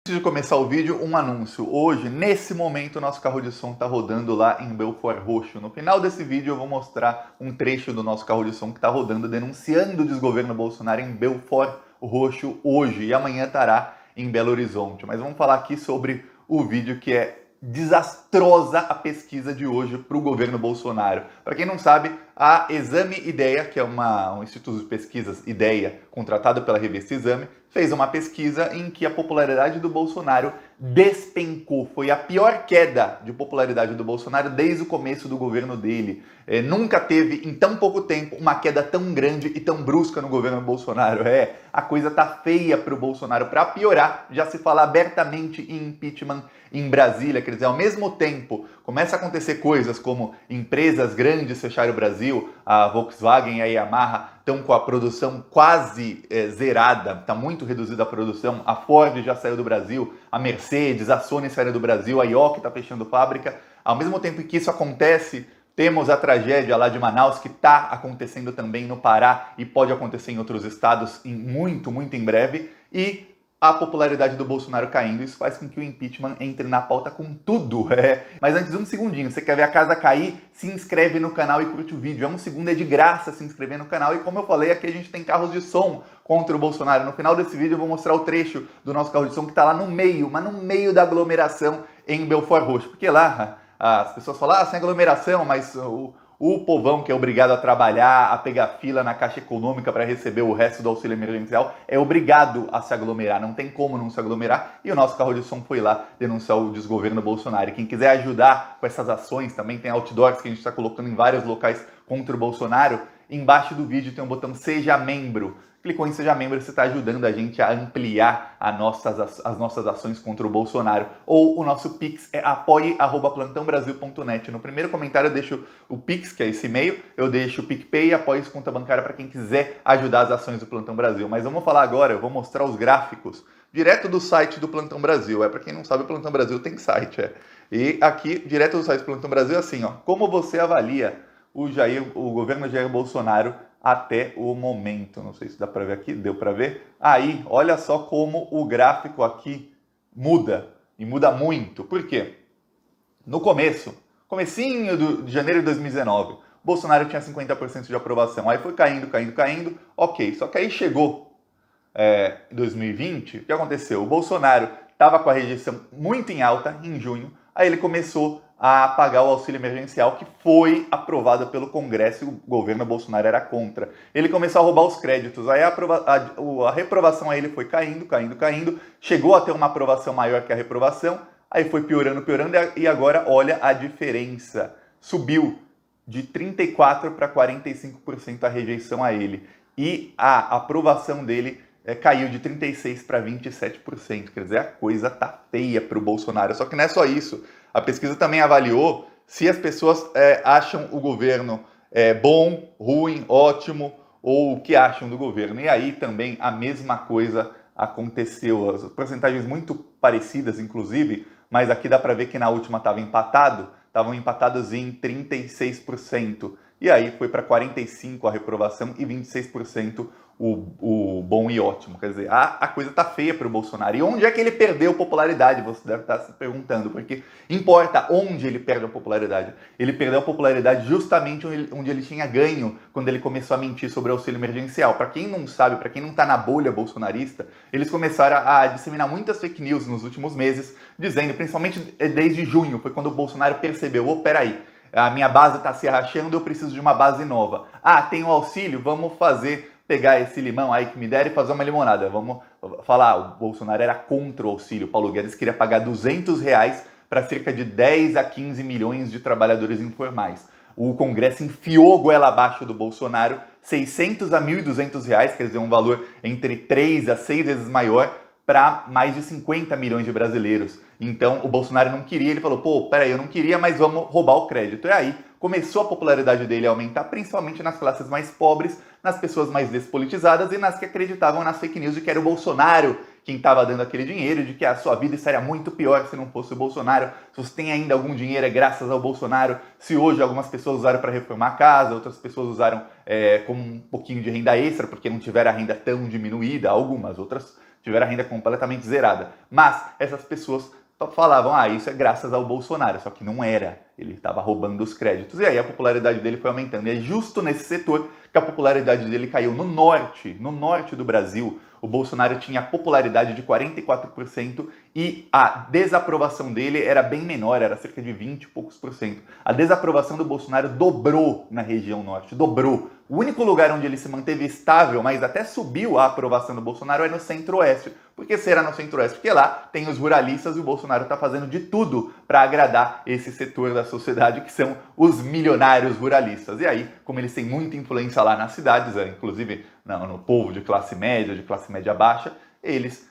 Antes de começar o vídeo, um anúncio. Hoje, nesse momento, o nosso carro de som está rodando lá em Belford Roxo. No final desse vídeo eu vou mostrar um trecho do nosso carro de som que está rodando denunciando o desgoverno Bolsonaro em Belford Roxo hoje e amanhã estará em Belo Horizonte. Mas vamos falar aqui sobre o vídeo que é desastrosa a pesquisa de hoje para o governo Bolsonaro. Para quem não sabe, a Exame Ideia, que é um instituto de pesquisas Ideia, contratado pela revista Exame, fez uma pesquisa em que a popularidade do Bolsonaro despencou. Foi a pior queda de popularidade do Bolsonaro desde o começo do governo dele. Nunca teve, em tão pouco tempo, uma queda tão grande e tão brusca no governo Bolsonaro. A coisa tá feia para o Bolsonaro. Para piorar, já se fala abertamente em impeachment em Brasília. Quer dizer, ao mesmo tempo, começa a acontecer coisas como empresas grandes fecharem o Brasil, a Volkswagen e a Yamaha estão com a produção quase zerada, está muito reduzida a produção, a Ford já saiu do Brasil, a Mercedes, a Sony saiu do Brasil, a Ioki está fechando fábrica. Ao mesmo tempo que isso acontece, temos a tragédia lá de Manaus, que está acontecendo também no Pará e pode acontecer em outros estados muito em breve, e a popularidade do Bolsonaro caindo. Isso faz com que o impeachment entre na pauta com tudo. Mas antes, um segundinho, você quer ver a casa cair? Se inscreve no canal e curte o vídeo. Um segundo, é de graça se inscrever no canal. E como eu falei, aqui a gente tem carros de som contra o Bolsonaro. No final desse vídeo eu vou mostrar o trecho do nosso carro de som que está lá no meio, mas no meio da aglomeração em Belford Roxo. Porque lá as pessoas falam, sem aglomeração, mas o povão que é obrigado a trabalhar, a pegar fila na Caixa Econômica para receber o resto do auxílio emergencial, é obrigado a se aglomerar, não tem como não se aglomerar. E o nosso carro de som foi lá denunciar o desgoverno Bolsonaro. E quem quiser ajudar com essas ações, também tem outdoors que a gente está colocando em vários locais contra o Bolsonaro. Embaixo do vídeo tem um botão Seja Membro. Clicou em Seja Membro, você está ajudando a gente a ampliar as nossas ações contra o Bolsonaro. Ou o nosso Pix é apoie@plantãobrasil.net. No primeiro comentário eu deixo o Pix, que é esse e-mail, eu deixo o PicPay e apoie conta bancária para quem quiser ajudar as ações do Plantão Brasil. Mas vamos falar agora, eu vou mostrar os gráficos direto do site do Plantão Brasil. Para quem não sabe, o Plantão Brasil tem site. E aqui, direto do site do Plantão Brasil, é assim, como você avalia o governo Jair Bolsonaro até o momento. Não sei se dá para ver aqui, deu para ver? Aí, olha só como o gráfico aqui muda, e muda muito. Por quê? No comecinho de janeiro de 2019, Bolsonaro tinha 50% de aprovação. Aí foi caindo, ok. Só que aí chegou em 2020, o que aconteceu? O Bolsonaro estava com a rejeição muito em alta em junho, aí ele começou a pagar o auxílio emergencial que foi aprovado pelo Congresso e o governo Bolsonaro era contra. Ele começou a roubar os créditos, aí a reprovação a ele foi caindo, chegou a ter uma aprovação maior que a reprovação, aí foi piorando, e agora olha a diferença. Subiu de 34% para 45% a rejeição a ele. E a aprovação dele caiu de 36% para 27%. Quer dizer, a coisa tá feia para o Bolsonaro. Só que não é só isso. A pesquisa também avaliou se as pessoas acham o governo bom, ruim, ótimo, ou o que acham do governo. E aí também a mesma coisa aconteceu. As porcentagens muito parecidas, inclusive, mas aqui dá para ver que na última estavam empatados em 36%. E aí foi para 45% a reprovação e 26% o bom e ótimo. Quer dizer, a coisa tá feia para o Bolsonaro. E onde é que ele perdeu popularidade? Você deve estar se perguntando, porque importa onde ele perde a popularidade. Ele perdeu a popularidade justamente onde ele tinha ganho quando ele começou a mentir sobre o auxílio emergencial. Para quem não sabe, para quem não está na bolha bolsonarista, eles começaram a disseminar muitas fake news nos últimos meses, dizendo, principalmente desde junho, foi quando o Bolsonaro percebeu, peraí, a minha base está se rachando, eu preciso de uma base nova. Tem o auxílio, vamos pegar esse limão aí que me deram e fazer uma limonada. Vamos falar, o Bolsonaro era contra o auxílio. Paulo Guedes queria pagar R$200 para cerca de 10 a 15 milhões de trabalhadores informais. O Congresso enfiou a goela abaixo do Bolsonaro, 600 a 1.200 reais, quer dizer, um valor entre 3 a 6 vezes maior, para mais de 50 milhões de brasileiros. Então, o Bolsonaro não queria, ele falou, peraí, eu não queria, mas vamos roubar o crédito. E aí, começou a popularidade dele a aumentar, principalmente nas classes mais pobres, nas pessoas mais despolitizadas e nas que acreditavam nas fake news de que era o Bolsonaro quem estava dando aquele dinheiro, de que a sua vida estaria muito pior se não fosse o Bolsonaro. Se você tem ainda algum dinheiro é graças ao Bolsonaro. Se hoje algumas pessoas usaram para reformar a casa, outras pessoas usaram como um pouquinho de renda extra, porque não tiveram a renda tão diminuída, algumas outras tiveram a renda completamente zerada. Mas essas pessoas falavam, isso é graças ao Bolsonaro, só que não era. Ele estava roubando os créditos. E aí a popularidade dele foi aumentando. E é justo nesse setor que a popularidade dele caiu. No norte do Brasil, o Bolsonaro tinha popularidade de 44% e a desaprovação dele era bem menor, era cerca de 20 e poucos por cento. A desaprovação do Bolsonaro dobrou na região norte, dobrou. O único lugar onde ele se manteve estável, mas até subiu a aprovação do Bolsonaro, é no centro-oeste. Por que será no centro-oeste? Porque lá tem os ruralistas e o Bolsonaro está fazendo de tudo para agradar esse setor da sociedade que são os milionários ruralistas. E aí, como eles têm muita influência lá nas cidades, inclusive no povo de classe média baixa,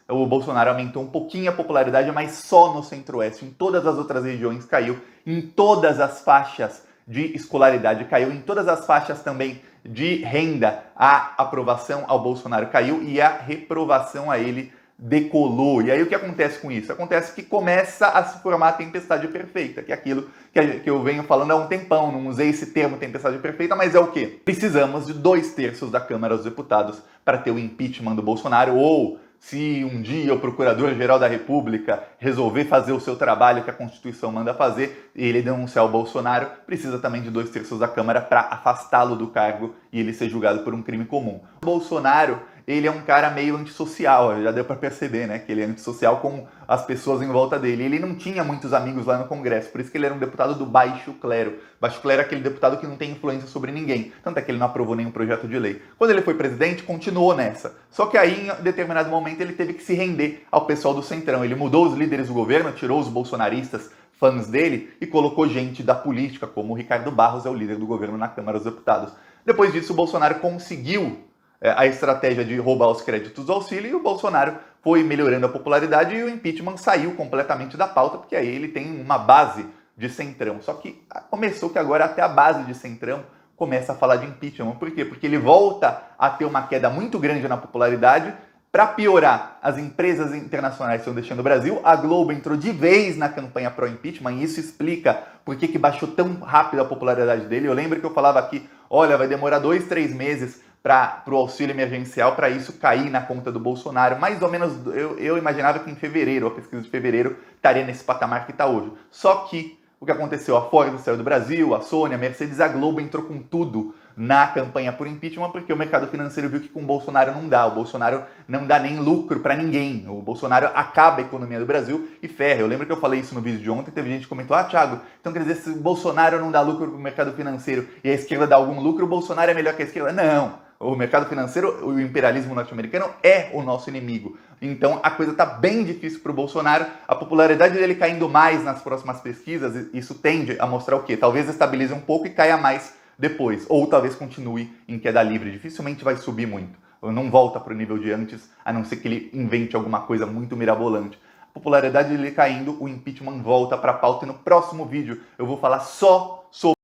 o Bolsonaro aumentou um pouquinho a popularidade, mas só no centro-oeste. Em todas as outras regiões caiu, em todas as faixas de escolaridade caiu, em todas as faixas também de renda a aprovação ao Bolsonaro caiu e a reprovação a ele decolou. E aí o que acontece com isso? Acontece que começa a se formar a tempestade perfeita, que é aquilo que eu venho falando há um tempão, não usei esse termo tempestade perfeita, mas é o quê? Precisamos de 2/3 da Câmara dos Deputados para ter o impeachment do Bolsonaro, ou se um dia o Procurador-Geral da República resolver fazer o seu trabalho que a Constituição manda fazer e ele denunciar o Bolsonaro, precisa também de 2/3 da Câmara para afastá-lo do cargo e ele ser julgado por um crime comum. O Bolsonaro, ele é um cara meio antissocial, já deu para perceber, né, que ele é antissocial com as pessoas em volta dele. Ele não tinha muitos amigos lá no Congresso, por isso que ele era um deputado do baixo clero. Baixo clero é aquele deputado que não tem influência sobre ninguém, tanto é que ele não aprovou nenhum projeto de lei. Quando ele foi presidente, continuou nessa. Só que aí, em determinado momento, ele teve que se render ao pessoal do Centrão. Ele mudou os líderes do governo, tirou os bolsonaristas, fãs dele, e colocou gente da política, como o Ricardo Barros é o líder do governo na Câmara dos Deputados. Depois disso, o Bolsonaro conseguiu a estratégia de roubar os créditos do auxílio e o Bolsonaro foi melhorando a popularidade e o impeachment saiu completamente da pauta, porque aí ele tem uma base de centrão. Só que começou que agora até a base de centrão começa a falar de impeachment. Por quê? Porque ele volta a ter uma queda muito grande na popularidade. Para piorar, as empresas internacionais estão deixando o Brasil, a Globo entrou de vez na campanha pró-impeachment e isso explica por que baixou tão rápido a popularidade dele. Eu lembro que eu falava aqui, olha, vai demorar 2, 3 meses para o auxílio emergencial, para isso cair na conta do Bolsonaro. Mais ou menos, eu imaginava que em fevereiro, a pesquisa de fevereiro, estaria nesse patamar que está hoje. Só que o que aconteceu? A Ford saiu do Brasil, a Sony, a Mercedes, a Globo entrou com tudo na campanha por impeachment, porque o mercado financeiro viu que com o Bolsonaro não dá. O Bolsonaro não dá nem lucro para ninguém. O Bolsonaro acaba a economia do Brasil e ferra. Eu lembro que eu falei isso no vídeo de ontem, teve gente que comentou, Thiago, então quer dizer, se o Bolsonaro não dá lucro para o mercado financeiro e a esquerda dá algum lucro, o Bolsonaro é melhor que a esquerda? Não! O mercado financeiro, o imperialismo norte-americano é o nosso inimigo. Então a coisa está bem difícil para o Bolsonaro. A popularidade dele caindo mais nas próximas pesquisas, isso tende a mostrar o quê? Talvez estabilize um pouco e caia mais depois. Ou talvez continue em queda livre. Dificilmente vai subir muito. Não volta para o nível de antes, a não ser que ele invente alguma coisa muito mirabolante. A popularidade dele caindo, o impeachment volta para a pauta. E no próximo vídeo eu vou falar só sobre